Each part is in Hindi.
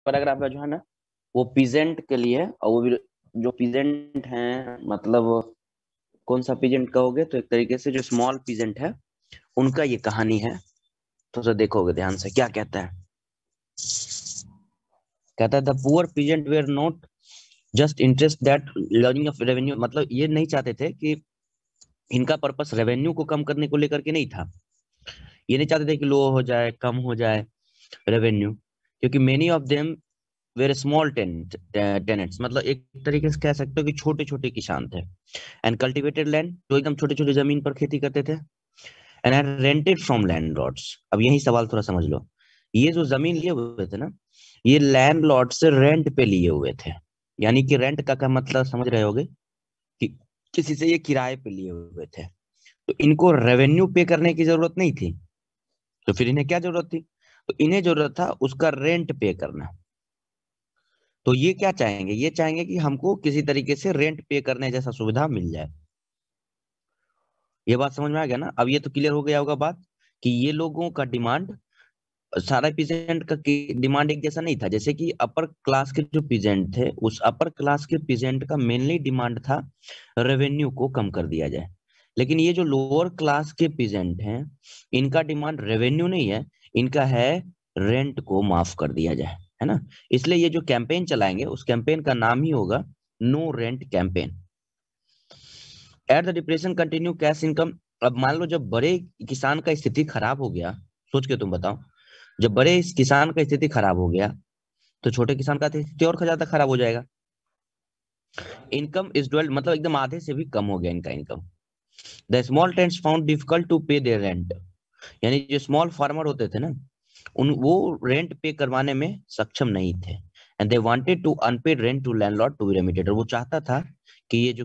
पैराग्राफ है जो है ना, वो पीजेंट के लिए, और वो भी जो पीजेंट हैं, मतलब कौन सा पीजेंट कहोगे, तो एक तरीके से जो स्मॉल पीजेंट है उनका ये कहानी है। तो सर देखोगे ध्यान से क्या कहता है। कहता है the poor peasant were not just interest that learning of revenue, मतलब ये नहीं चाहते थे कि इनका पर्पस रेवेन्यू को कम करने को लेकर के नहीं था। ये नहीं चाहते थे कि लो हो जाए, कम हो जाए रेवेन्यू, क्योंकि many of them were small tenants, मतलब एक तरीके से कह सकते हो कि छोटे छोटे किसान थे। एंड कल्टिवेटेड लैंड, जो एकदम छोटे छोटे जमीन पर खेती करते थे। And had rented from landlords. अब यही सवाल थोड़ा समझ लो, ये जो जमीन लिए हुए थे ना, ये लैंडलॉर्ड से रेंट पे लिए हुए थे। यानी कि रेंट का क्या मतलब समझ रहे होगे, कि किसी से ये किराए पे लिए हुए थे। तो इनको रेवेन्यू पे करने की जरूरत नहीं थी, तो फिर इन्हें क्या जरूरत थी, तो इन्हें जरूरत था उसका रेंट पे करना। तो ये क्या चाहेंगे, ये चाहेंगे कि हमको किसी तरीके से रेंट पे करने जैसा सुविधा मिल जाए। ये बात समझ में आ गया ना। अब ये तो क्लियर हो गया होगा बात, कि ये लोगों का डिमांड, सारा पीजेंट का डिमांड एक जैसा नहीं था। जैसे कि अपर क्लास के जो पीजेंट थे, उस अपर क्लास के पीजेंट का मेनली डिमांड था रेवेन्यू को कम कर दिया जाए। लेकिन ये जो लोअर क्लास के पीजेंट हैं, इनका डिमांड रेवेन्यू नहीं है, इनका है रेंट को माफ कर दिया जाए, है ना। इसलिए ये जो कैंपेन चलाएंगे, उस कैंपेन का नाम ही होगा no rent campaign. At the depression continue cash income. अब मान लो जब बड़े किसान का स्थिति खराब हो गया, सोच के तुम बताओ, जब बड़े इस किसान का स्थिति खराब हो गया, तो छोटे किसान का स्थिति और ज्यादा खराब हो जाएगा। इनकम इज डुअल, मतलब एकदम आधे से भी कम हो गया इनका income. The small tents found difficult to pay their rent. यानी जो स्मॉल फार्मर होते थे ना, उन वो रेंट पे करवाने में सक्षम नहीं थे। And they wanted to unpaid rent to landlord to be remitted. और वो चाहता था कि ये जो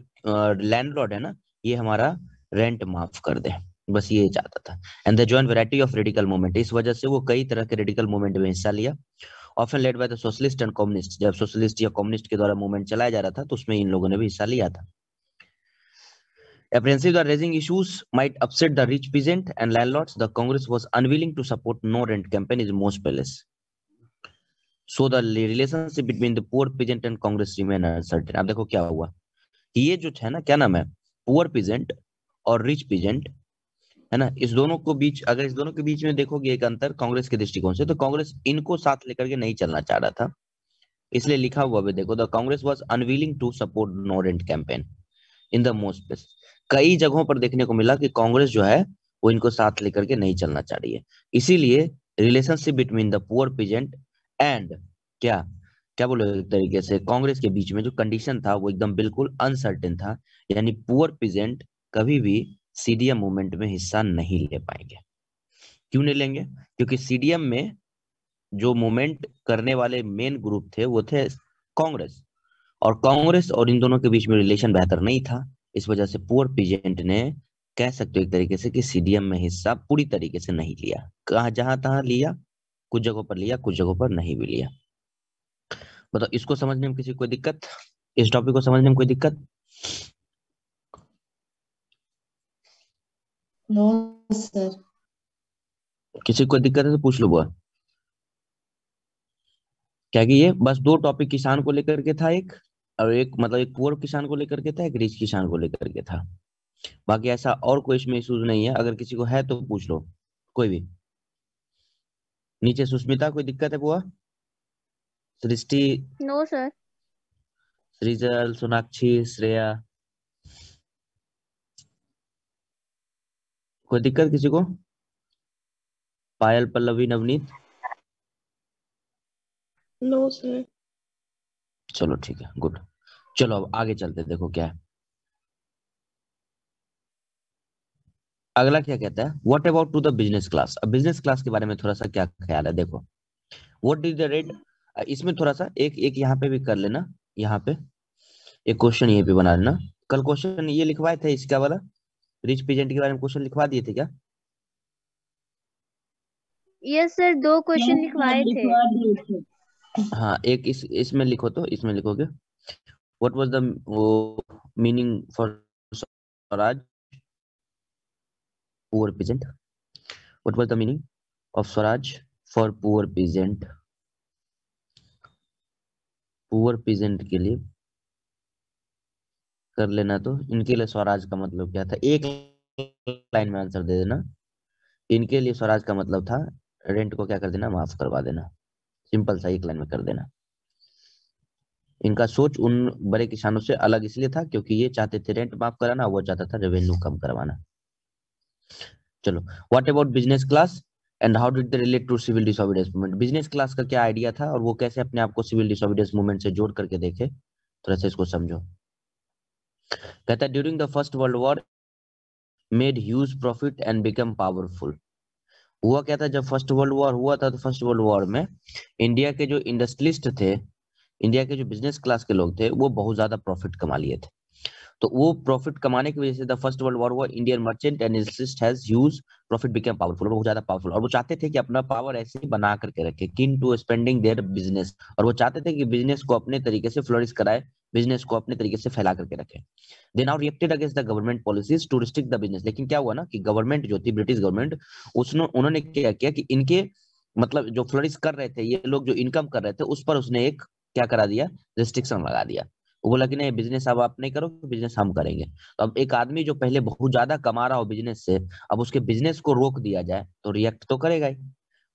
लैंडलॉर्ड है ना, ये हमारा रेंट माफ कर दे, बस ये चाहता था। And the join variety of radical movement, इस वजह से वो कई तरह के रेडिकल मूवमेंट में हिस्सा लिया। Often led by the socialist and communist, जब सोशलिस्ट या कम्युनिस्ट के द्वारा मूवमेंट चलाया जा रहा था, तो उसमें इन लोगों ने भी हिस्सा लिया था। Apprehensive that raising issues might upset the rich peasant and landlords, the Congress was unwilling to support no rent campaign in most places. So the relationship between the poor peasant and Congress remain uncertain. अब देखो क्या हुआ, कि ये जो है ना, क्या नाम है, पुअर पीजेंट और रिच पीजेंट, है ना, इस दोनों को बीच, अगर इस दोनों के बीच में देखोगे एक अंतर कांग्रेस के दृष्टिकोण से, तो कांग्रेस इनको साथ लेकर के नहीं चलना चाह रहा था। इसलिए लिखा हुआ भी देखो, the Congress was unwilling to support no rent campaign in the most place. कई जगहों पर देखने को मिला कि कांग्रेस जो है वो इनको साथ लेकर के नहीं चलना चाह रही है। इसीलिए relationship between the poor peasant and, क्या क्या बोले, एक तरीके से कांग्रेस के बीच में जो कंडीशन था वो एकदम बिल्कुल अनसर्टेन था। यानी पुअर पीजेंट कभी भी सीडीएम मूवमेंट में हिस्सा नहीं ले पाएंगे। क्यों नहीं लेंगे, क्योंकि सीडीएम में जो मूवमेंट करने वाले मेन ग्रुप थे वो थे कांग्रेस, और कांग्रेस और इन दोनों के बीच में रिलेशन बेहतर नहीं था। इस वजह से पुअर पीजेंट ने, कह सकते हो एक तरीके से, कि सीडीएम में हिस्सा पूरी तरीके से नहीं लिया। कहा जहां तहां लिया, कुछ जगहों पर लिया, कुछ जगहों पर नहीं भी लिया। मतलब इसको समझने में किसी को कोई दिक्कत, इस टॉपिक को समझने में कोई दिक्कत? No sir. किसी को कोई दिक्कत है तो पूछ लो बुआ। क्या कि ये बस दो टॉपिक किसान को लेकर के था, एक, और एक मतलब एक पुअर किसान को लेकर के था, एक रिच किसान को लेकर के था। बाकी ऐसा और कोई इसमें इशूज नहीं है, अगर किसी को है तो पूछ लो, कोई भी। नीचे सुष्मिता, कोई दिक्कत है बुआ? Srishti, no sir. सृजल, सोनाक्षी, श्रेया, कोई दिक्कत किसी को? पायल, पल्लवी, नवनीत? No sir. चलो ठीक है, गुड। चलो अब आगे चलते हैं, देखो क्या है अगला। क्या कहता है, what about to the business class. अब बिजनेस क्लास के बारे में थोड़ा सा क्या ख्याल है, देखो। व्हाट डिड द रेड, इसमें थोड़ा सा एक एक यहाँ पे भी कर लेना, यहाँ पे एक क्वेश्चन यहीं पे बना लेना। कल क्वेश्चन ये लिखवाए थे इसका वाला, रिच पीजेंट के बारे में क्वेश्चन लिखवा दिए थे क्या? Yes sir, 2 question yes sir, लिखवाए थे। लिखवा दिए थे। हाँ, एक इसमें लिखो, तो इसमें लिखोगे, what was the meaning for Swaraj, poor peasant. What was the meaning of Swaraj for poor peasant. Poor peasant के लिए कर लेना। तो इनके लिए स्वराज का मतलब क्या था, एक लाइन में आंसर दे देना। इनके लिए स्वराज का मतलब था रेंट को क्या कर देना, माफ करवा देना। सिंपल सा एक लाइन में कर देना। इनका सोच उन बड़े किसानों से अलग इसलिए था क्योंकि ये चाहते थे रेंट माफ कराना, वो चाहता था रेवेन्यू कम करवाना। चलो, what about business class and how did they relate to civil disobedience movement. Business class का क्या आइडिया था और वो कैसे अपने आप को सिविल डिसोबीडियंस मूवमेंट से जोड़ करके देखे, थोड़ा सा इसको समझो। कहता है during the first world war made huge profit and become powerful. हुआ क्या था, जब फर्स्ट वर्ल्ड वॉर हुआ था तो फर्स्ट वर्ल्ड वॉर में इंडिया के जो इंडस्ट्रियलिस्ट थे, इंडिया के जो बिजनेस क्लास के लोग थे, वो बहुत ज्यादा प्रॉफिट कमा लिए थे। तो वो प्रॉफिट कमाने की वजह से द फर्स्ट वर्ल्ड वॉर हुआ, Indian merchant and industrialist has huge profit become powerful, बहुत ज्यादा पावरफुल। और वो चाहते थे कि अपना पावर ऐसे ही बना करके रखे, किन टू स्पेंडिंग देयर बिजनेस। और वो चाहते थे कि बिजनेस को अपने तरीके से फ्लोरिश कराए, बिजनेस को अपने तरीके से फैला करके रखे। They now reacted against the government policies to restrict the business. लेकिन क्या हुआ ना कि गवर्नमेंट जो थी, ब्रिटिश गवर्नमेंट, उसने उन्होंने क्या किया कि इनके मतलब जो फ्लोरिश कर रहे थे, ये लोग जो इनकम कर रहे थे, उस पर उसने एक क्या करा दिया, रिस्ट्रिक्शन लगा दिया। वो बोला कि नहीं, बिजनेस अब आप नहीं करो, बिजनेस हम करेंगे। तो अब एक आदमी जो पहले बहुत ज्यादा कमा रहा हो बिजनेस से, अब उसके बिजनेस को रोक दिया जाए तो रिएक्ट तो करेगा ही।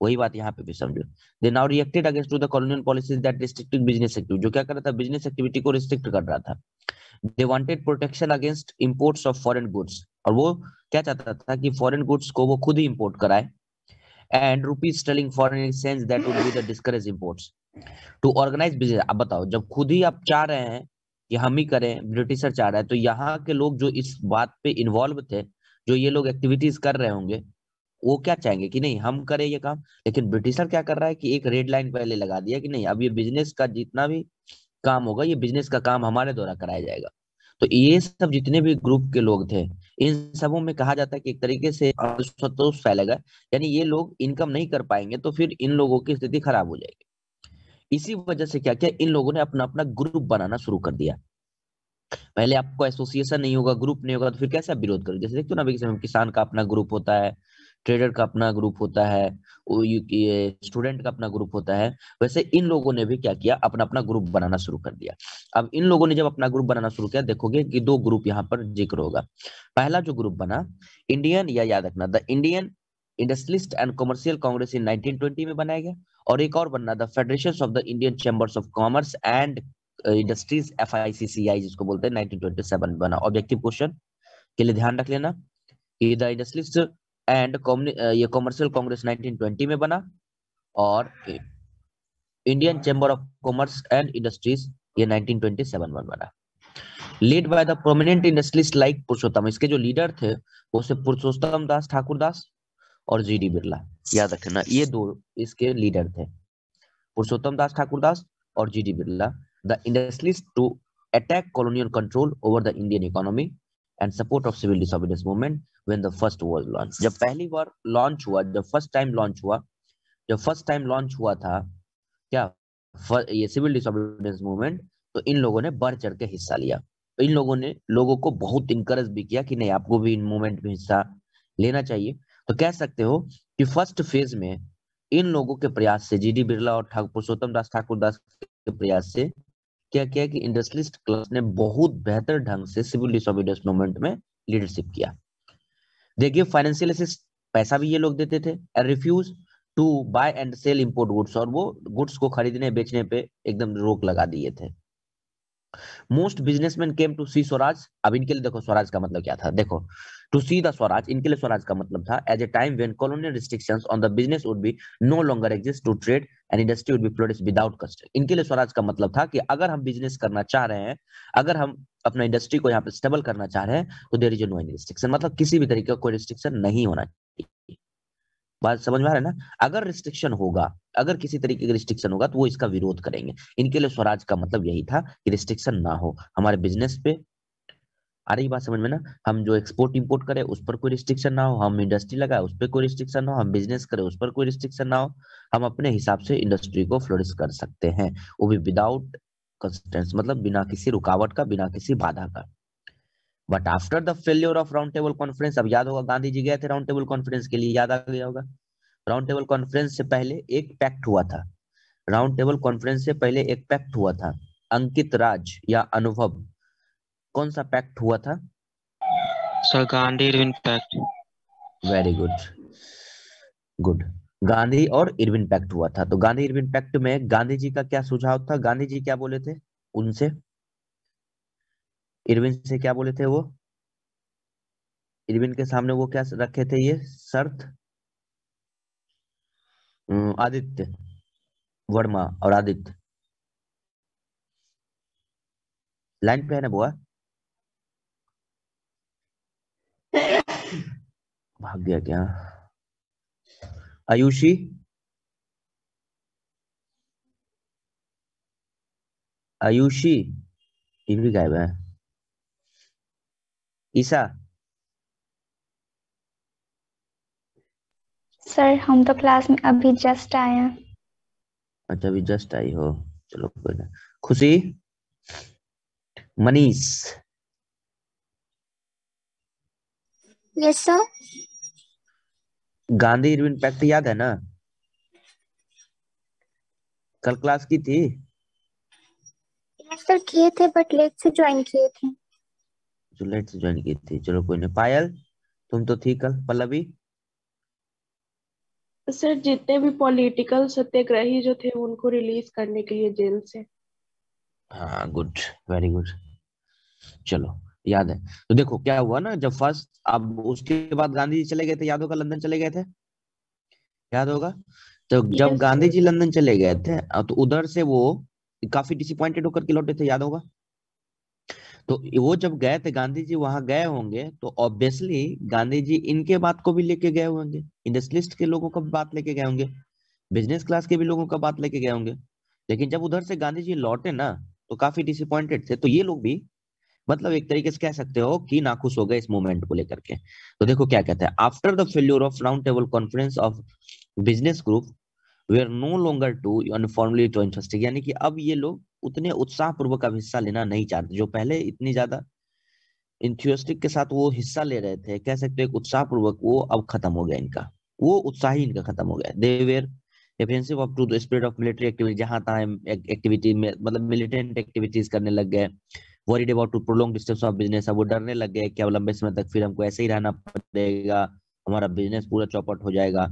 वही बात यहाँ पे भी समझो। They now reacted against to the colonial policies that restricted business activity. जो क्या कर रहा था, बिजनेस एक्टिविटी को रिस्ट्रिक्ट कर रहा था। They wanted protection against imports of foreign goods. और वो क्या चाहता था कि फॉरेन गुड्स को वो खुद ही इंपोर्ट कराए, and rupees sterling foreign exchange that would be the discourage imports to organise business. अब बताओ, जब खुद ही आप चाह रहे हैं कि हम ही करें, ब्रिटिशर चाह रहा है, तो यहाँ के लोग जो इस बात पे इन्वॉल्व थे, जो ये लोग एक्टिविटीज कर रहे होंगे, वो क्या चाहेंगे कि नहीं हम करें ये काम। लेकिन ब्रिटिशर क्या कर रहा है कि एक रेड लाइन पहले लगा दिया कि नहीं, अब ये बिजनेस का जितना भी काम होगा, ये बिजनेस का काम हमारे द्वारा कराया जाएगा। तो ये सब जितने भी ग्रुप के लोग थे, इन सबों में कहा जाता है कि एक तरीके से असंतोष फैलेगा, यानी ये लोग इनकम नहीं कर पाएंगे तो फिर इन लोगों की स्थिति खराब हो जाएगी। इसी वजह से क्या किया, इन लोगों ने अपना अपना ग्रुप बनाना शुरू कर दिया। पहले आपको एसोसिएशन नहीं होगा, ग्रुप नहीं होगा, तो फिर कैसे आप विरोध करोगे। जैसे देखते हो ना, अभी के किसान का अपना ग्रुप होता है, ट्रेडर का अपना ग्रुप होता है, ये स्टूडेंट का अपना ग्रुप होता है। वैसे इन लोगों ने भी क्या किया, अपना अपना ग्रुप बनाना शुरू कर दिया। अब इन लोगों ने जब अपना ग्रुप बनाना शुरू किया, देखोगे कि दो ग्रुप यहाँ पर जिक्र होगा। पहला जो ग्रुप बना, इंडियन, या याद रखना, the Indian industrialist and commercial Congress in 1920 में बनाया गया। और एक और बनना, the federation of the Indian chambers of commerce and industries, FICCI जिसको बोलते हैं, 1927 में बना। ऑब्जेक्टिव क्वेश्चन के लिए ध्यान रख लेना कि द इंडस्ट्रियलिस्ट एंड ये कॉमर्शियल कांग्रेस 1920 में बना, और Indian chamber of commerce and industries ये 1927 में बना। Lead by the prominent industrialist like Purushottam. इसके जो लीडर थे वो से पुरुषोत्तम दास ठाकुर दास और GD बिरला। याद रखना, ये दो इसके लीडर थे, पुरुषोत्तम दास ठाकुर दास और GD Birla. The industrialist to attack colonial control over the Indian economy and support of civil disobedience movement when the first was launch. जब पहली बार लॉन्च हुआ, जब फर्स्ट टाइम लॉन्च हुआ, जब फर्स्ट टाइम लॉन्च हुआ था क्या, ये सिविल डिसोबीडियंस मूवमेंट, तो इन लोगों ने बढ़ चढ़ के हिस्सा लिया। तो इन लोगों ने लोगों को बहुत इंकरेज भी किया कि नहीं, आपको भी इन मूवमेंट में हिस्सा लेना चाहिए। तो कह सकते हो कि फर्स्ट फेज में इन लोगों के प्रयास से, GD बिरला और पुरुषोत्तम दास ठाकुर दास के प्रयास से क्या किया कि इंडस्ट्रियलिस्ट क्लास ने बहुत बेहतर ढंग से सिविल डिसोबीडियंस मूवमेंट में लीडरशिप किया। देखिए, फाइनेंशियल असिस्ट, पैसा भी ये लोग देते थे, refuse to buy and sell import goods, और वो गुड्स को खरीदने बेचने पे एकदम रोक लगा दिए थे। मोस्ट बिजनेसमैन केम टू सी स्वराज। अब इनके लिए देखो स्वराज का मतलब क्या था, देखो, टू सी द स्वराज, इनके लिए स्वराज का मतलब था as a time when colonial restrictions on the business would be no longer exist to trade and industry would be flourish without cost. इनके लिए स्वराज का मतलब था कि अगर हम बिजनेस करना चाह रहे हैं, अगर हम अपना इंडस्ट्री को यहाँ पे स्टेबल करना चाह रहे हैं, तो there is no any restriction, मतलब किसी भी तरीके का कोई रिस्ट्रिक्शन नहीं होना चाहिए। बात समझ में आ रहा है ना। अगर रिस्ट्रिक्शन होगा, अगर किसी तरीके का रिस्ट्रिक्शन होगा, तो वो इसका विरोध करेंगे। इनके लिए स्वराज का मतलब यही था कि रिस्ट्रिक्शन ना हो हमारे बिजनेस पे। आ रही बात समझ में ना। हम जो एक्सपोर्ट इंपोर्ट करें उस पर कोई रिस्ट्रिक्शन ना हो, हम इंडस्ट्री लगाए उस पर कोई रिस्ट्रिक्शन ना हो, हम बिजनेस करें उस पर कोई रिस्ट्रिक्शन ना हो, हम अपने हिसाब से इंडस्ट्री को फ्लोरिश कर सकते हैं, वो भी विदाउट कंस्ट्रेंट्स, मतलब बिना किसी रुकावट का, बिना किसी बाधा का। But after the failure of round table conference, अब याद होगा गांधी जी गए थे राउंड टेबल कॉन्फ्रेंस के लिए, याद आ गया होगा। राउंड टेबल कॉन्फ्रेंस से पहले एक पैक्ट हुआ था, राउंड टेबल कॉन्फ्रेंस से पहले एक पैक्ट हुआ था, अंकित राज या अनुभव, कौन सा पैक्ट हुआ था? Sir Gandhi Irwin pact. Very good, good. Gandhi और इरविन पैक्ट हुआ था। तो गांधी इरविन पैक्ट में गांधी जी का क्या सुझाव था? गांधी जी क्या बोले थे उनसे? इरविन से क्या बोले थे वो? इरविन के सामने वो क्या रखे थे ये शर्त? आदित्य वर्मा और आदित्य, लाइन पे है ना बुआ? भाग गया क्या? आयुषी, आयुषी, ये भी गायब है। ईसा, सर हम तो क्लास में अभी जस्ट आए हैं। अच्छा अभी जस्ट आई हो, चलो कोई ना। Khushi, Manish, yes sir. Gandhi Irwin pact याद है ना? कल क्लास की थी? यस सर किए थे बट लेट से ज्वाइन किए थे। जो लेट से ज्वाइन की थी, चलो कोई नहीं। पायल, तुम तो थी कल। पल्लवी, सर जितने भी पॉलिटिकल सत्याग्रही जो थे उनको रिलीज करने के लिए जेल से। हाँ गुड, वेरी गुड, चलो याद है। तो देखो क्या हुआ ना, जब फर्स्ट, अब उसके बाद गांधी जी चले गए थे, याद होगा, लंदन चले गए थे, याद होगा। तो जब यस गांधी सर। जी लंदन चले गए थे, तो उधर से वो काफी डिसअपॉइंटेड होकर के लौटे थे, याद होगा। तो वो जब गए थे, गांधी जी वहां गए होंगे, तो ऑब्वियसली गांधी जी इनके बात को भी लेके गए होंगे, इंडस्ट्रियलिस्ट के लोगों का भी बात लेके गए होंगे, बिजनेस क्लास के भी लोगों का बात लेके गए होंगे। लेकिन जब उधर से गांधी जी लौटे ना, तो काफी डिसअपॉइंटेड थे। तो ये लोग भी मतलब एक तरीके से कह सकते हो कि नाखुश हो गए इस मूवमेंट को लेकर के। तो देखो क्या कहते हैं, after the failure of round table conference of business group we are no longer to uniformly to interesting, यानी कि अब ये लोग उतने उत्साह पूर्वक अब हिस्सा लेना नहीं चाहते, जो पहले इतनी ज्यादा इंथ्यूस्टिक के साथ वो हिस्सा ले रहे थे, कह सकते हैं उत्साह पूर्वक, वो अब खत्म हो गया इनका, वो उत्साह ही इनका खत्म हो गया। They were defensive of to the spirit of military activity, जहां तहां एक्टिविटी में मतलब मिलिटेंट एक्टिविटीज करने लग गए। Worried about to prolong distance of business, अब वो डरने लग गए कि अब लंबे समय तक फिर हमको ऐसे ही रहना पड़ेगा, हमारा बिजनेस पूरा चौपट हो जाएगा।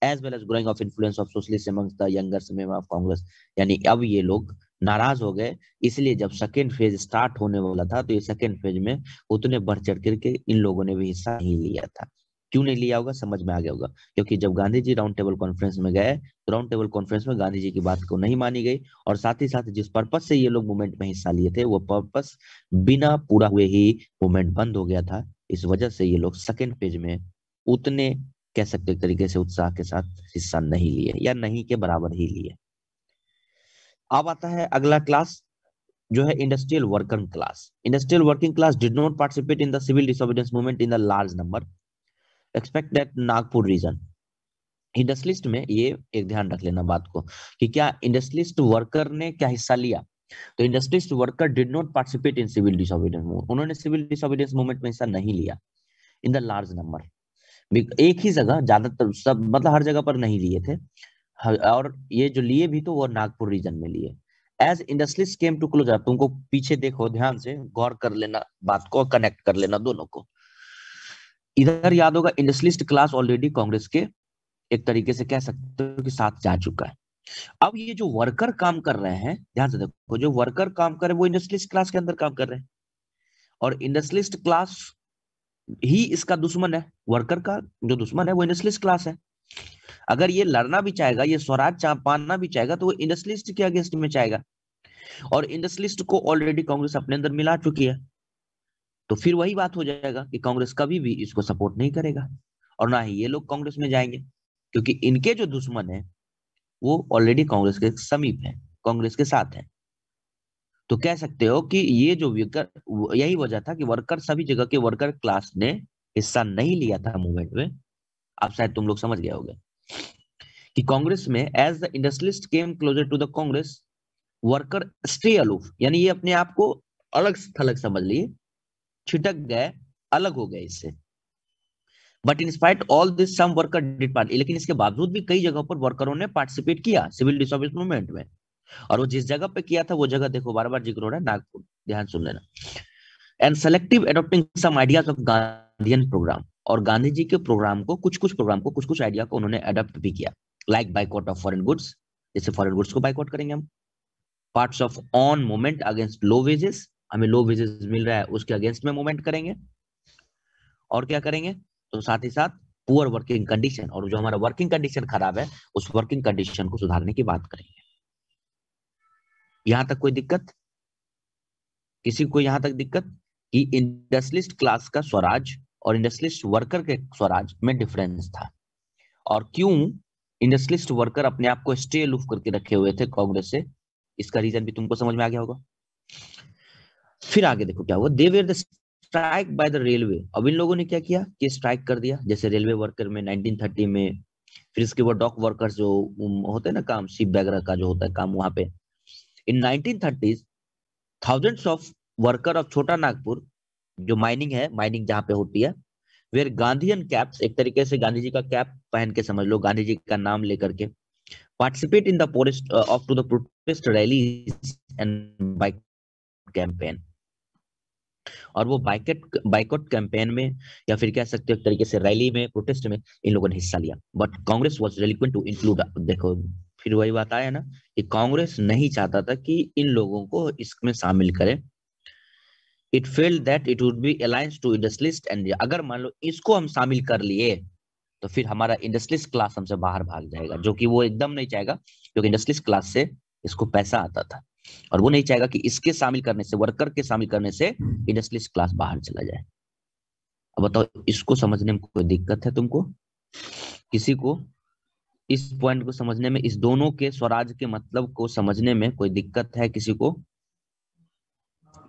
As well as growing of influence of socialist amongst the younger member of Congress, यानी अब ये लोग नाराज हो गए। इसलिए जब सेकेंड फेज स्टार्ट होने वाला था, तो ये सेकेंड फेज में उतने बढ़ चढ़ करके इन लोगों ने भी हिस्सा नहीं लिया था। क्यों नहीं लिया होगा, समझ में आ गया होगा, क्योंकि जब गांधी जी राउंड टेबल कॉन्फ्रेंस में गए, तो राउंड टेबल कॉन्फ्रेंस में गांधी जी की बात को नहीं मानी गई, और साथ ही साथ जिस पर्पस से ये लोग मूवमेंट में हिस्सा लिए थे, वो पर्पस बिना पूरा हुए ही मूवमेंट बंद हो गया था। इस वजह से ये लोग सेकेंड फेज में उतने, कह सकते एक तरीके से, उत्साह के साथ हिस्सा नहीं लिए, या नहीं के बराबर ही लिए। अब आता है अगला क्लास, जो है industrial worker class. Industrial working class did not participate in the civil disobedience movement in the large number, expect that Nagpur region. Industrialist में ये एक ध्यान रख लेना बात को, कि क्या इंडस्ट्रियलिस्ट वर्कर ने क्या हिस्सा लिया? तो industrialist worker did not participate in civil disobedience movement, उन्होंने सिविल डिसोबीडियंस मूवमेंट में हिस्सा नहीं लिया। इन द लार्ज नंबर, एक ही जगह, ज्यादातर सब मतलब हर जगह पर नहीं लिए थे, और ये जो लिए भी तो वो नागपुर रीजन में लिए। As industries came to close, तुमको पीछे देखो ध्यान से, गौर कर लेना, बात को कनेक्ट कर लेना दोनों को। इधर याद होगा इंडस्ट्रियलिस्ट क्लास ऑलरेडी कांग्रेस के एक तरीके से कह सकते हो कि साथ जा चुका है। अब ये जो वर्कर काम कर रहे हैं, ध्यान से देखो, जो वर्कर काम कर रहे हैं वो इंडस्ट्रियलिस्ट क्लास के अंदर काम कर रहे हैं, और इंडस्ट्रियलिस्ट क्लास ही इसका दुश्मन है। वर्कर का जो दुश्मन है वो इंडस्ट्रियलिस्ट क्लास है। अगर ये लड़ना भी चाहेगा, ये स्वराज पाना भी चाहेगा, तो वो इंडस्ट्रियलिस्ट के अगेंस्ट में चाहेगा, और इंडस्ट्रियलिस्ट को ऑलरेडी कांग्रेस अपने अंदर मिला चुकी है। तो फिर वही बात हो जाएगा कि कांग्रेस कभी भी इसको सपोर्ट नहीं करेगा, और ना ही ये लोग कांग्रेस में जाएंगे, क्योंकि इनके जो दुश्मन है वो ऑलरेडी कांग्रेस के समीप है, कांग्रेस के साथ है। तो कह सकते हो कि ये जो वर्कर, यही वजह था कि वर्कर, सभी जगह के वर्कर क्लास ने हिस्सा नहीं लिया था मूवमेंट में। अब शायद तुम लोग समझ गए होगे कि कांग्रेस में as the industrialist came closer to the Congress, worker stay aloof, यानी ये अपने आप को अलग थलग समझ लिए, छिटक गए, अलग हो गए इससे। But in spite all this some worker did part, लेकिन इसके बावजूद भी कई जगहों पर वर्करों ने पार्टिसिपेट किया सिविल डिसोबीडियंस मूवमेंट में। और वो जिस जगह पे किया था वो जगह देखो बार बार जिक्र हो रहा है, नागपुर, ध्यान सुन लेना। And selective adopting some ideas of Gandhian programme, और गांधी जी के प्रोग्राम को कुछ कुछ आइडिया को उन्होंने अडॉप्ट भी किया। Like boycott of foreign goods, जैसे फॉरेन गुड्स को बाइकआउट करेंगे हम। Parts of on movement against low wages, हमें लो वेजेस मिल रहा है उसके अगेंस्ट में मूवमेंट करेंगे। और क्या करेंगे, तो साथ ही साथ पुअर वर्किंग कंडीशन, और जो हमारा वर्किंग कंडीशन खराब है उस वर्किंग कंडीशन को सुधारने की बात करेंगे। यहां तक कोई दिक्कत, किसी को यहां तक दिक्कत कि इंडस्ट्रियलिस्ट क्लास का स्वराज और इंडस्ट्रियलिस्ट वर्कर के स्वराज में डिफरेंस था, और क्यों इंडस्ट्रियलिस्ट वर्कर अपने आप को स्टे अलूफ करके रखे हुए थे कांग्रेस से, इसका रीजन भी तुमको समझ में आ गया होगा। फिर आगे देखो क्या हुआ, they were the strike by the railway. अब इन लोगों ने क्या किया कि स्ट्राइक कर दिया, जैसे रेलवे वर्कर में 1930 में। फिर इसके बाद डॉक वर्कर्स जो होते हैं ना काम, शिप वगैरह का जो होता है काम, वहां पे इन 1930s thousands of worker of छोटा नागपुर, जो माइनिंग है, माइनिंग जहां पे होती है, वेयर गांधीयन कैप्स, एक तरीके से गांधी जी का कैप पहन के समझ लो, गांधी जी का नाम लेकर के participate in the forest of to the protest rallies and boycott campaign. और वो बाइकआउट कैंपेन में, या फिर कह सकते हो एक तरीके से रैली में, प्रोटेस्ट में इन लोगों ने हिस्सा लिया। But Congress was reluctant to include, देखो फिर वही बात आया ना कि कांग्रेस नहीं चाहता था कि इन लोगों को इसमें शामिल करें। It felt that it would be alliance to industrialist and, अगर मान लो इसको हम शामिल कर लिए तो फिर हमारा इंडस्ट्रियलिस्ट क्लास हमसे बाहर भाग जाएगा, जो कि वो एकदम नहीं चाहेगा, क्योंकि इंडस्ट्रियलिस्ट क्लास से इसको पैसा आता था, और वो नहीं चाहेगा कि इसके शामिल करने से, वर्कर के शामिल करने से इंडस्ट्रियलिस्ट क्लास बाहर चला जाए। अब बताओ, इसको समझने में कोई दिक्कत है तुमको? किसी को इस पॉइंट को समझने में, इस दोनों के स्वराज के मतलब को समझने में कोई दिक्कत है किसी को?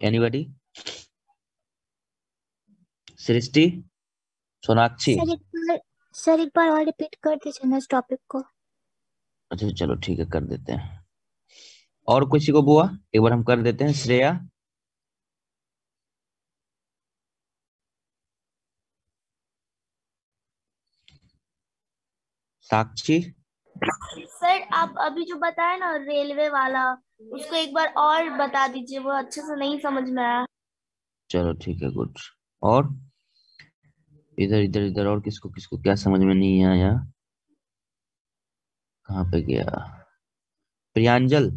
एनीबॉडी? सृष्टि, सोनाक्षी? सर एक बार और रिपीट कर दीजिए ना इस टॉपिक को। अच्छा चलो ठीक है, कर देते हैं। और किसी को बुआ एक बार हम कर देते हैं। श्रेया, साक्षी? सर आप अभी जो बताए ना रेलवे वाला, उसको एक बार और बता दीजिए, वो अच्छे से नहीं समझ में आया। चलो ठीक है, गुड। और इधर इधर इधर, और किसको किसको क्या समझ में नहीं आया? कहाँ पे गया? प्रियांजल?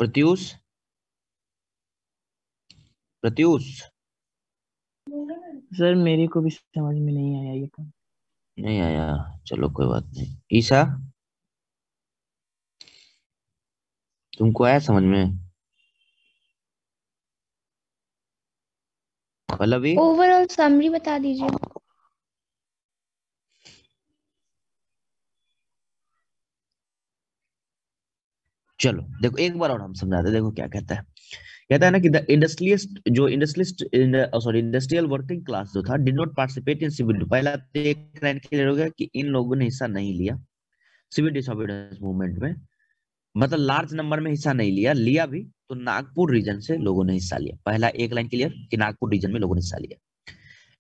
प्रत्यूष? प्रत्यूष? सर मेरे को भी समझ में नहीं आया ये तो। नहीं आया, चलो कोई बात नहीं। ईशा, तुमको आया समझ में? पल्लवी? ओवरऑल समरी बता दीजिए। चलो देखो एक बार और हम समझाते, देखो क्या कहता है। कहता है ना कि द इंडस्ट्रियलिस्ट, जो industrialist sorry industrial working class जो था, did not participate in civil, पहला तो एक लाइन क्लियर हो गया कि इन लोगों ने हिस्सा नहीं लिया सिविल डिसोबीडियंस मूवमेंट में, मतलब लार्ज नंबर में हिस्सा नहीं लिया, लिया भी तो नागपुर रीजन से लोगों ने हिस्सा लिया। पहला एक लाइन क्लियर कि नागपुर रीजन में लोगों ने हिस्सा लिया।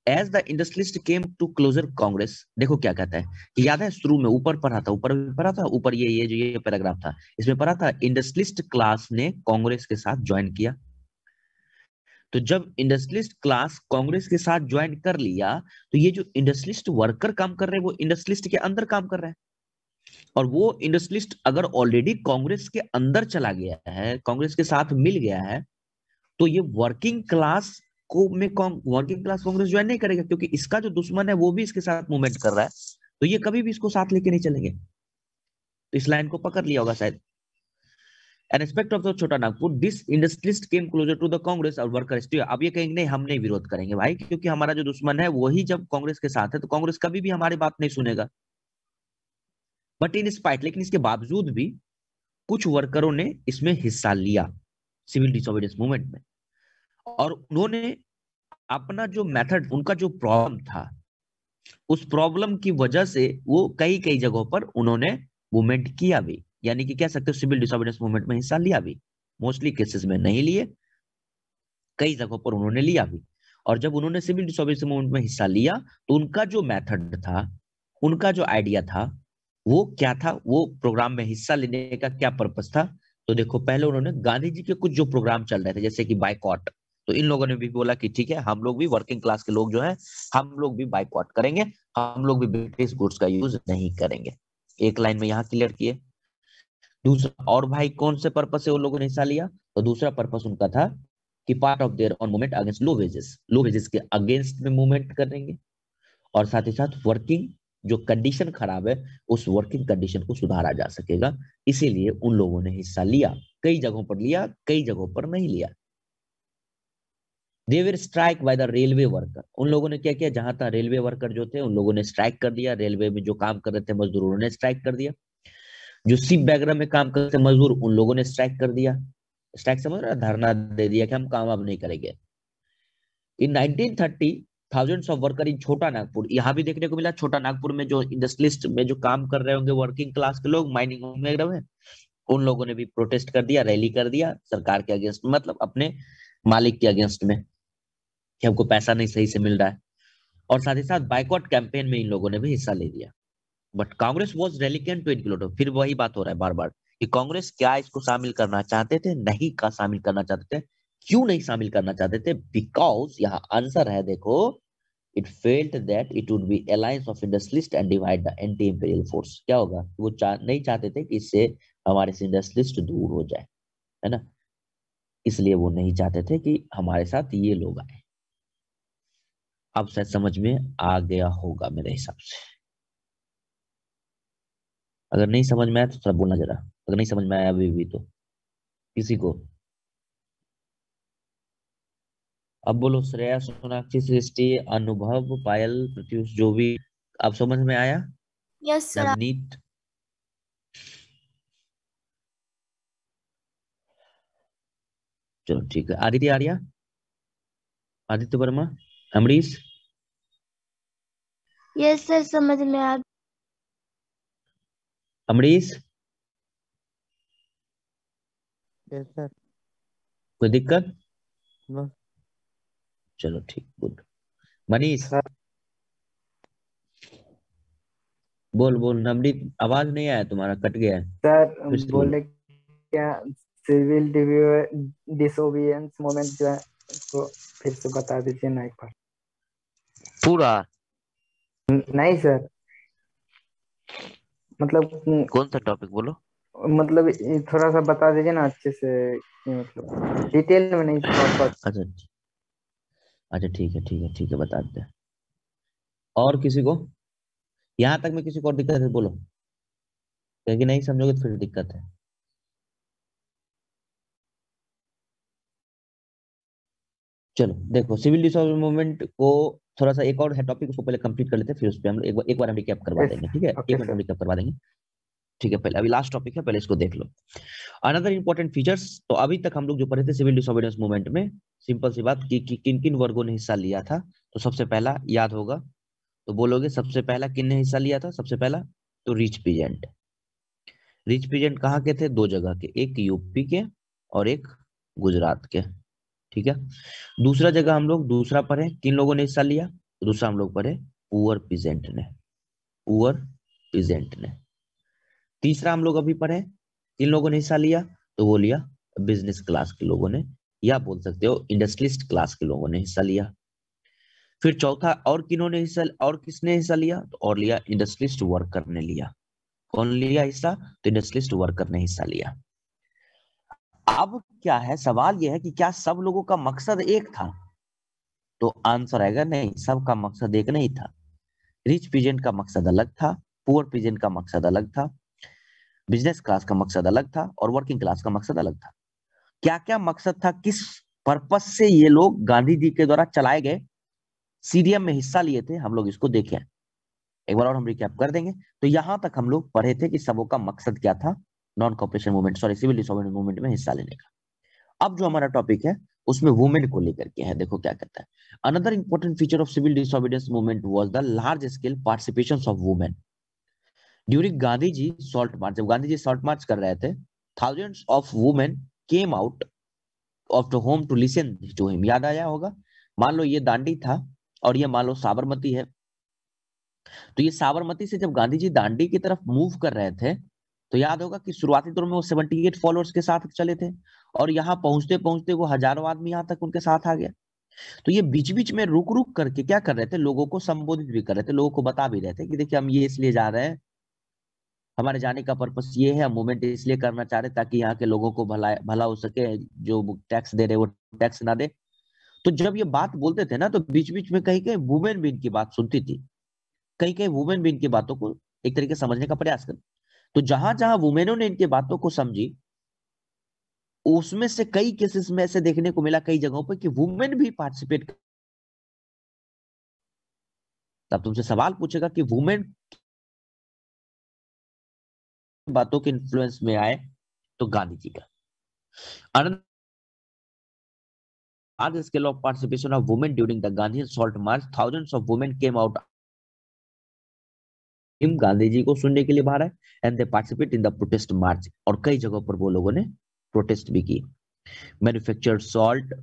As the industrialist came to closer Congress, देखो क्या कहता है कि याद है शुरू में ऊपर पढ़ा था, ऊपर ये जो ये पैराग्राफ था, इसमें पढ़ा था इंडस्ट्रियलिस्ट क्लास ने कांग्रेस के साथ ज्वाइन किया। तो जब इंडस्ट्रियलिस्ट क्लास कांग्रेस के साथ ज्वाइन कर लिया, तो ये जो इंडस्ट्रियलिस्ट वर्कर काम कर रहे हैं वो इंडस्ट्रियलिस्ट के अंदर काम कर रहे हैं, और वो इंडस्ट्रियलिस्ट अगर ऑलरेडी कांग्रेस के अंदर चला गया है, कांग्रेस के साथ मिल गया है, तो ये वर्किंग क्लास को में वर्किंग क्लास कांग्रेस ज्वाइन नहीं करेगा, क्योंकि इसका जो दुश्मन है वो भी इसके साथ मूवमेंट कर रहा है, तो ये कभी भी इसको साथ लेके नहीं चलेंगे। तो इस लाइन को पकड़ लिया होगा शायद। An aspect of the छोटा Nagpur, this industrialist came closer to the Congress और worker still, अब ये कहेंगे नहीं हम नहीं विरोध करेंगे भाई, क्योंकि हमारा जो दुश्मन है वही जब कांग्रेस के साथ है, तो कांग्रेस कभी भी हमारी बात नहीं सुनेगा। बट इन स्पाइट, लेकिन इसके बावजूद भी कुछ वर्करों ने इसमें हिस्सा लिया सिविल डिसोबीडियंस मूवमेंट में, और उन्होंने अपना जो मेथड, उनका जो प्रॉब्लम था, उस प्रॉब्लम की वजह से वो कई कई जगहों पर उन्होंने मूवमेंट किया भी, यानी कि कह सकते हो सिविल डिसोबीडियंस मूवमेंट में हिस्सा लिया भी। मोस्टली केसेस में नहीं लिए, कई जगहों पर उन्होंने लिया भी। और जब उन्होंने सिविल डिसोबीडियंस मूवमेंट में हिस्सा लिया तो उनका जो मेथड था, उनका जो आइडिया था, वो क्या था, वो प्रोग्राम में हिस्सा लेने का क्या पर्पस था। तो देखो, पहले उन्होंने गांधी जी के कुछ जो प्रोग्राम चल रहे थे जैसे कि बाइकॉट, तो इन लोगों ने भी बोला कि ठीक है, हम लोग भी वर्किंग क्लास के लोग जो है, हम लोग भी बाइकॉट करेंगे, हम लोग भी ब्रिटिश गुड्स का यूज नहीं करेंगे। एक लाइन में यहाँ क्लियर किए। दूसरा, और भाई कौन से पर्पस से उन लोगों ने हिस्सा लिया, तो दूसरा पर्पस उनका था कि part of their on movement against low wages के अगेंस्ट में मूवमेंट करेंगे, और साथ ही साथ वर्किंग जो कंडीशन खराब है उस वर्किंग कंडीशन को सुधारा जा सकेगा। इसीलिए उन लोगों ने हिस्सा लिया, कई जगहों पर लिया, कई जगहों पर नहीं लिया। They were strike by the railway worker, उन लोगों ने क्या किया, जहां तक रेलवे वर्कर जो थे उन लोगों ने स्ट्राइक कर दिया, रेलवे में जो काम कर रहे थे मजदूर उन्होंने स्ट्राइक कर दिया। जो शिप वगैरह में काम करते थे मजदूर उन लोगों ने स्ट्राइक कर दिया। स्ट्राइक समझ रहे, धरना दे दिया कि हम काम अब नहीं करेंगे। इन 1930 थाउजेंड्स ऑफ वर्कर इन छोटा नागपुर, यहाँ भी देखने को मिला छोटा नागपुर में जो इंडस्ट्रियलिस्ट में जो काम कर रहे होंगे वर्किंग क्लास के लोग माइनिंग वगैरह में, उन लोगों ने भी प्रोटेस्ट कर दिया, रैली कर दिया सरकार के अगेंस्ट, मतलब अपने मालिक के अगेंस्ट में कि हमको पैसा नहीं सही से मिल रहा है। और साथ ही साथ बाइकॉट कैंपेन में इन लोगों ने भी हिस्सा ले लिया। But Congress was reluctant to include, फिर वही बात हो रहा है बार बार कि कांग्रेस क्या इसको शामिल करना चाहते थे, नहीं का शामिल करना चाहते थे। क्यों नहीं शामिल करना चाहते थे? बिकॉज यहाँ आंसर है, देखो, it felt that it would be alliance of industrialist and divide the anti imperial force. क्या होगा, वो नहीं चाहते थे कि इससे हमारे से इंडस्ट्रियलिस्ट दूर हो जाए, है ना, इसलिए वो नहीं चाहते थे कि हमारे साथ ये लोग आए। अब शायद समझ में आ गया होगा मेरे हिसाब से। अगर नहीं समझ में आया तो थोड़ा बोलना जरा, अगर नहीं समझ में आया अभी भी तो किसी को। अब बोलो, श्रेया, सोनाक्षी, सृष्टि, अनुभव, पायल, प्रत्युष, जो भी अब समझ में आया। Yes sir. नवनीत, चलो ठीक है। आदित्य आर्या, आदित्य वर्मा, अमरीश, यस सर, समझ में आ। Amrish, yes sir. कोई दिक्कत? बस चलो ठीक, गुड। मनीष, सर। बोल बोल। नवनीत, आवाज नहीं आया तुम्हारा, कट गया है, सर फिर से बोलो। बोले क्या सिविल डिसोबिडियंस मूवमेंट जो है उसको फिर से बता दीजिए ना एक बार। पूरा? नहीं सर, मतलब कौन सा टॉपिक बोलो? मतलब ये थोड़ा सा बता दीजिए ना अच्छे से, ये मतलब डिटेल में नहीं, प्रॉपर। अच्छा अच्छा, ठीक है ठीक है ठीक है, बता देते हैं। और किसी को यहाँ तक में किसी को और दिक्कत है बोलो, क्योंकि नहीं समझोगे तो फिर दिक्कत है। चलो देखो, सिविल डिसऑर्डर मूवमेंट को थोड़ा सा एक और है टॉपिक, उसको पहले कंप्लीट कर लेते हैं, फिर उस पर हम एक बार हम रिकैप करवा Yes, देंगे, ठीक है? okay, एक मिनट sir. हम रिकैप करवा देंगे, ठीक है? पहले अभी लास्ट टॉपिक है, पहले इसको देख लो। अनदर इंपॉर्टेंट फीचर्स, तो अभी तक हम लोग जो पढ़े थे सिविल डिसोबीडियंस मूवमेंट में, सिंपल सी बात कि किन किन वर्गों ने हिस्सा लिया था। तो सबसे पहला याद होगा, तो बोलोगे सबसे पहला किन ने हिस्सा लिया था? सबसे पहला तो रिच पीजेंट। रिच पीजेंट कहाँ के थे? दो जगह के, एक यूपी के और एक गुजरात के, ठीक है? दूसरा जगह हम लोग दूसरा पढ़े, किन लोगों ने हिस्सा लिया? दूसरा हम लोग पढ़े पुअर पीजेंट ने, पुअर पीजेंट ने। तीसरा हम लोग अभी पढ़े, किन लोगों ने हिस्सा लिया? तो वो लिया बिजनेस क्लास के लोगों ने, या बोल सकते हो इंडस्ट्रियलिस्ट क्लास के लोगों ने हिस्सा लिया। फिर चौथा, और किन्होंने हिस्सा, और किसने हिस्सा लिया? तो और लिया इंडस्ट्रियलिस्ट वर्कर ने लिया। कौन लिया हिस्सा? तो इंडस्ट्रियलिस्ट वर्कर ने हिस्सा लिया। अब क्या है, सवाल यह है कि क्या सब लोगों का मकसद एक था? तो आंसर आएगा नहीं, सबका मकसद एक नहीं था। रिच पीजेंट का मकसद अलग था, पुअर पीजेंट का मकसद अलग था, बिजनेस क्लास का मकसद अलग था, और वर्किंग क्लास का मकसद अलग था। क्या क्या मकसद था, किस पर्पस से ये लोग गांधी जी के द्वारा चलाए गए सीडीएम में हिस्सा लिए थे, हम लोग इसको देखें एक बार और, हम रिकैप कर देंगे। तो यहां तक हम लोग पढ़े थे कि सबों का मकसद क्या था, non cooperation movement, sorry civil disobedience movement में हिस्सा लेने का। अब जो हमारा टॉपिक है उसमें वुमेन को लेकर के है, देखो क्या कहता है। Another important feature of civil disobedience movement was the large scale participation of women during Gandhi ji salt march. जब गांधी जी सॉल्ट मार्च कर रहे थे, thousands of women came out of the home to listen to him. याद आया होगा, मान लो ये दांडी था और ये मान लो साबरमती है, तो ये साबरमती से जब गांधी जी दांडी की तरफ मूव कर रहे थे तो याद होगा कि शुरुआती दौर में वो 78 फॉलोअर्स के साथ चले थे और यहाँ पहुंचते पहुंचते वो हजारों आदमी यहाँ तक उनके साथ आ गया। तो ये बीच बीच में रुक रुक करके क्या कर रहे थे, लोगों को संबोधित भी कर रहे थे, लोगों को बता भी रहे थे कि देखिए हम ये इसलिए जा रहे हैं, हमारे जाने का पर्पस ये है, हम मूवमेंट इसलिए करना चाह रहे हैं ताकि यहाँ के लोगों को भला भला हो सके, जो टैक्स दे रहे वो टैक्स ना दे। तो जब ये बात बोलते थे ना तो बीच बीच में कहीं कहीं वुमेन भी इनकी बात सुनती थी, कहीं कहीं वुमेन भी इनकी बातों को एक तरीके से समझने का प्रयास कर। तो जहां जहां वुमेनों ने इनकी बातों को समझी उसमें से कई केसेस में ऐसे देखने को मिला कई जगहों पर कि वुमेन भी पार्टिसिपेट। तब तुमसे सवाल पूछेगा कि वुमेन बातों के इन्फ्लुएंस में आए तो गांधी जी का large scale of participation of women during the Gandhi Salt March. Thousands of women came out. Gandhi ji को सुनने के लिए बाहर आए and they participate in the protest march, और कई जगहों पर वो लोगों ने प्रोटेस्ट भी की। मैन्युफैक्चर्ड सॉल्ट,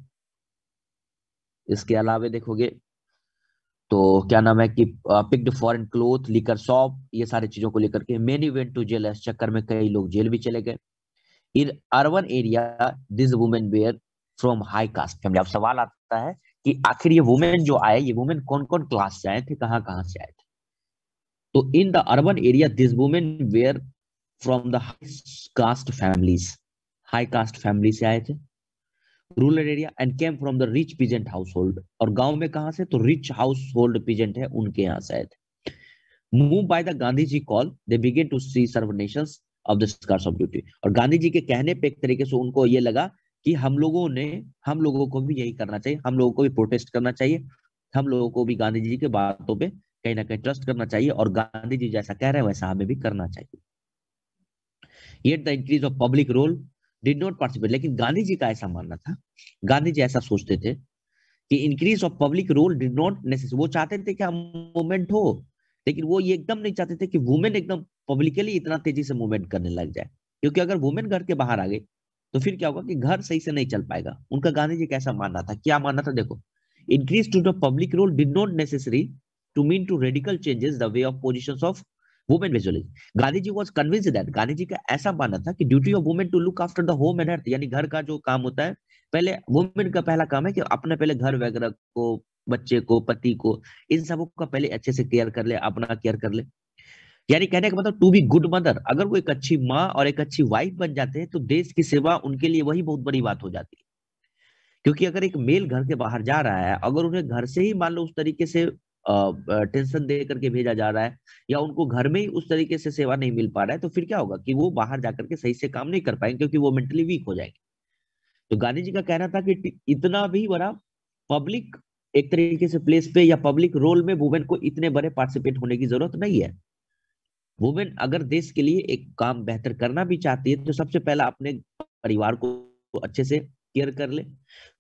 इसके अलावा देखोगे तो क्या नाम है कि picked foreign cloth, liquor shop, ये सारी चीजों को लेकर के मेनी वेंट टू जेल, इस चक्कर में कई लोग जेल भी चले गए। In urban area this women were from high caste family. अब सवाल आता है कि आखिर ये वुमेन जो आए, ये वुमेन कौन कौन क्लास से आए थे, कहां कहां से आए थे। तो in the urban area this women were from the high caste families, high caste family से आए थे। Rural area and came from the rich peasant household, और गांव में कहां से, तो रिच हाउस होल्ड पीजेंट है उनके यहाँ से आए थे। Move by the Gandhi ji call they began to see serve nations of the scars of duty. और गांधी जी के कहने पे एक तरीके से उनको ये लगा कि हम लोगों को भी यही करना चाहिए, हम लोगों को भी प्रोटेस्ट करना चाहिए, हम लोगों को भी गांधी जी के बातों पे कहीं ना कहीं ट्रस्ट करना चाहिए और गांधी जी जैसा कह रहे हैं वैसा हमें भी करना चाहिए। Yet the increase of public role did not participate, लेकिन गांधी जी का ऐसा मानना था, गांधी जी ऐसा सोचते थे कि increase of public role did not necessary, वो चाहते थे कि हम मूवमेंट हो, लेकिन वो ये एकदम नहीं चाहते थे कि वुमेन एकदम पब्लिकली इतना तेजी से मूवमेंट करने लग जाए, क्योंकि अगर वुमेन घर के बाहर आ गए तो फिर क्या होगा कि घर सही से नहीं चल पाएगा। उनका गांधी जी कैसा मानना था, क्या मानना था, देखो, increase to the public role did not necessary to mean to radical changes the way of position of women visually. Gandhi ji was convinced that, Gandhi ji का ऐसा मानना था कि duty of women to look after the home and hearth, यानी घर का जो काम होता है, पहले वुमेन का पहला काम है कि अपने पहले घर वगैरह को, बच्चे को, पति को, इन सबों का पहले अच्छे से केयर कर ले, अपना केयर कर ले। यानी कहने का मतलब टू बी गुड मदर, अगर वो एक अच्छी माँ और एक अच्छी वाइफ बन जाते हैं तो देश की सेवा उनके लिए वही बहुत बड़ी बात हो जाती है। क्योंकि अगर एक मेल घर के बाहर जा रहा है, अगर उन्हें घर से ही मान लो उस तरीके से टेंशन दे करके भेजा जा रहा है या उनको घर में ही उस तरीके से सेवा नहीं मिल पा रहा है, तो फिर क्या होगा कि वो बाहर जाकर के सही से काम नहीं कर पाएंगे, क्योंकि वो मेंटली वीक हो जाएंगे। तो गांधी जी का कहना था कि इतना भी बड़ा पब्लिक एक तरीके से प्लेस पे या पब्लिक रोल में वुमेन को इतने बड़े पार्टिसिपेट होने की जरूरत नहीं है। वुमेन अगर देश के लिए एक काम बेहतर करना भी चाहती है तो सबसे पहला अपने परिवार को अच्छे से केयर कर ले,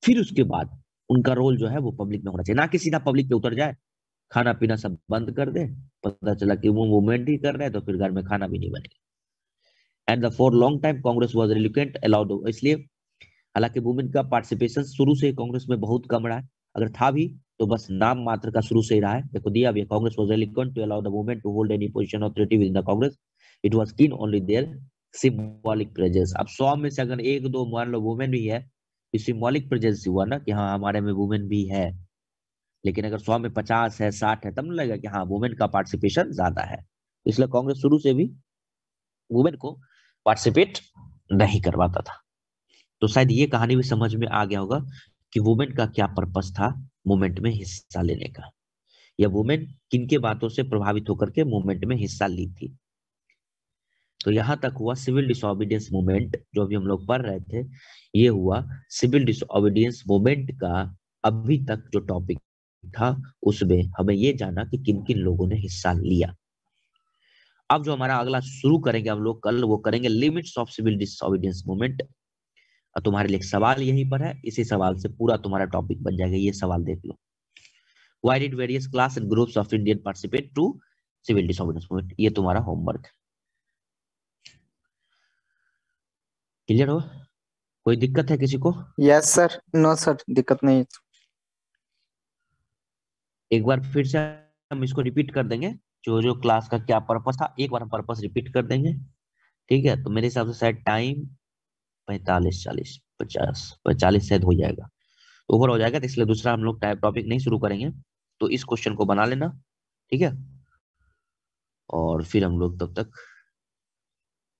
फिर उसके बाद उनका रोल जो है वो पब्लिक में होना चाहिए, ना कि सीधा पब्लिक पे उतर जाए, खाना पीना सब बंद कर दे, पता चला कि वो वुमेन ही कर रहे हैं तो फिर घर में खाना भी नहीं बनेगा। And the for long time Congress was reluctant allowed, इसलिए हालांकि वुमेन का पार्टिसिपेशन शुरू से कांग्रेस में बहुत कम रहा है, अगर था भी तो बस नाम मात्र का शुरू से ही रहा है। देखो दिया भी, Congress was reluctant to allow the women to hold any position of authority within the Congress, it was keen only their symbolic presence. अब 100 में से अगर एक दो मान लो वुमेन भी है, सिंबॉलिक प्रेजेंस हुआ ना कि हाँ हमारे में वुमेन भी है, लेकिन अगर 100 में 50 है, 60 है, तब नहीं लगेगा कि हाँ वुमेन का पार्टिसिपेशन ज्यादा है। इसलिए कांग्रेस शुरू से भी वुमेन को पार्टिसिपेट नहीं करवाता था। तो शायद ये कहानी भी समझ में आ गया होगा कि वुमेन का क्या पर्पस था मूवमेंट में हिस्सा लेने का, या वुमेन किनके बातों से प्रभावित होकर के मूवमेंट में हिस्सा ली थी। तो यहां तक हुआ सिविल डिसोबीडियंस मूवमेंट, जो अभी हम लोग पढ़ रहे थे, ये हुआ सिविल डिसोबीडियंस मूवमेंट का अभी तक जो टॉपिक था उसमें हमें ये जाना कि किन किन लोगों ने हिस्सा लिया। अब जो हमारा अगला शुरू करेंगे हम लोग कल, वो करेंगे limits of civil disobedience movement. और तुम्हारे लिए एक सवाल यहीं पर है, इसी सवाल से पूरा तुम्हारा टॉपिक बन जाएगा। ये सवाल देख लो, why did various class and groups of Indian participate to civil disobedience movement, ये तुम्हारा होमवर्क। क्लियर हो? कोई दिक्कत है किसी को? यस सर, नो सर, दिक्कत नहीं। एक बार फिर से हम इसको रिपीट कर देंगे, जो जो क्लास का क्या पर्पस था एक बार हम पर्पस रिपीट कर देंगे। ठीक है, तो मेरे हिसाब से शायद टाइम 45 40 50 45 शायद हो जाएगा, ओवर हो जाएगा, तो इसलिए दूसरा हम लोग टॉपिक नहीं शुरू करेंगे। तो इस क्वेश्चन को बना लेना, ठीक है, और फिर हम लोग तब तक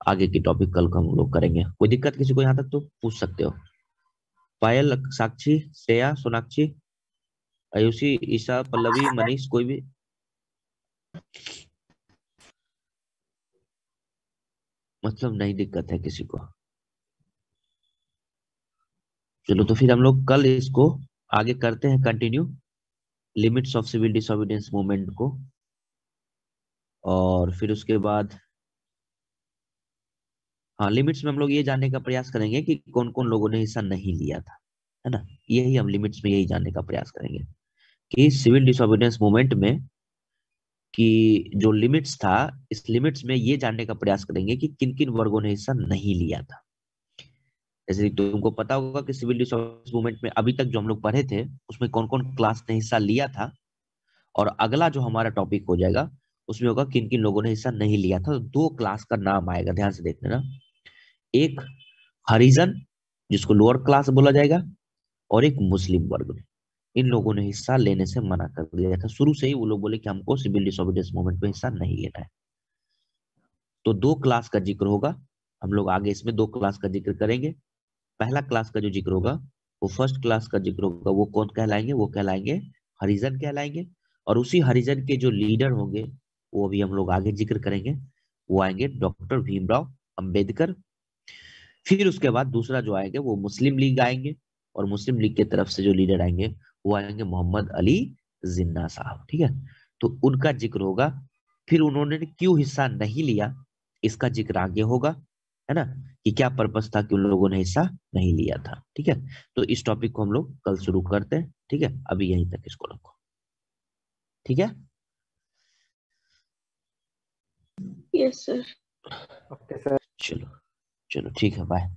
आगे की टॉपिक कल को हम लोग करेंगे। कोई दिक्कत किसी को यहाँ तक तो पूछ सकते हो। पायल, साक्षी, श्रेया, सोनाक्षी, आयुषी, ईशा, पल्लवी, मनीष, कोई भी? मतलब नहीं दिक्कत है किसी को? चलो तो फिर हम लोग कल इसको आगे करते हैं continue, limits of civil disobedience movement को। और फिर उसके बाद हाँ, लिमिट्स में हम लोग ये जानने का प्रयास करेंगे कि कौन कौन लोगों ने हिस्सा नहीं लिया था, है ना। यही हम लिमिट्स में यही जानने का प्रयास करेंगे कि सिविल डिसोबीडियंस मूवमेंट में कि जो लिमिट्स था, इस लिमिट्स में ये जानने का प्रयास करेंगे कि किन किन वर्गों ने हिस्सा नहीं लिया था। जैसे तुमको पता होगा कि सिविल डिसोबीडियंस मूवमेंट में अभी तक जो हम लोग पढ़े थे उसमें कौन कौन क्लास ने हिस्सा लिया था, और अगला जो हमारा टॉपिक हो जाएगा उसमें होगा किन किन लोगों ने हिस्सा नहीं लिया था। तो दो क्लास का नाम आएगा, ध्यान से देख लेना। एक हरिजन, जिसको लोअर क्लास बोला जाएगा, और एक मुस्लिम वर्ग में। इन लोगों ने हिस्सा लेने से मना कर दिया था, शुरू से ही वो लोग बोले कि हमको सिविल डिसोबीडियंस मूवमेंट में हिस्सा नहीं लेना है। तो दो क्लास का जिक्र होगा, हम लोग आगे इसमें दो क्लास का जिक्र करेंगे। पहला क्लास का जो जिक्र होगा वो फर्स्ट क्लास का जिक्र होगा, वो कौन कहलाएंगे? वो कहलाएंगे हरिजन कहलाएंगे। और उसी हरिजन के जो लीडर होंगे वो भी हम लोग आगे जिक्र करेंगे, वो आएंगे डॉक्टर भीमराव अंबेडकर। फिर उसके बाद दूसरा जो आएंगे वो मुस्लिम लीग आएंगे, और मुस्लिम लीग की तरफ से जो लीडर आएंगे वो आएंगे मोहम्मद अली जिन्ना साहब, ठीक है। तो उनका जिक्र होगा, फिर उन्होंने क्यों हिस्सा नहीं लिया इसका जिक्र आगे होगा, है ना, कि क्या पर्पस था कि उन लोगों ने हिस्सा नहीं लिया था, ठीक है। तो इस टॉपिक को हम लोग कल शुरू करते हैं, ठीक है। अभी यहीं तक इसको रखो, ठीक है। Yes sir. Okay sir. चलो चलो ठीक है, बाय।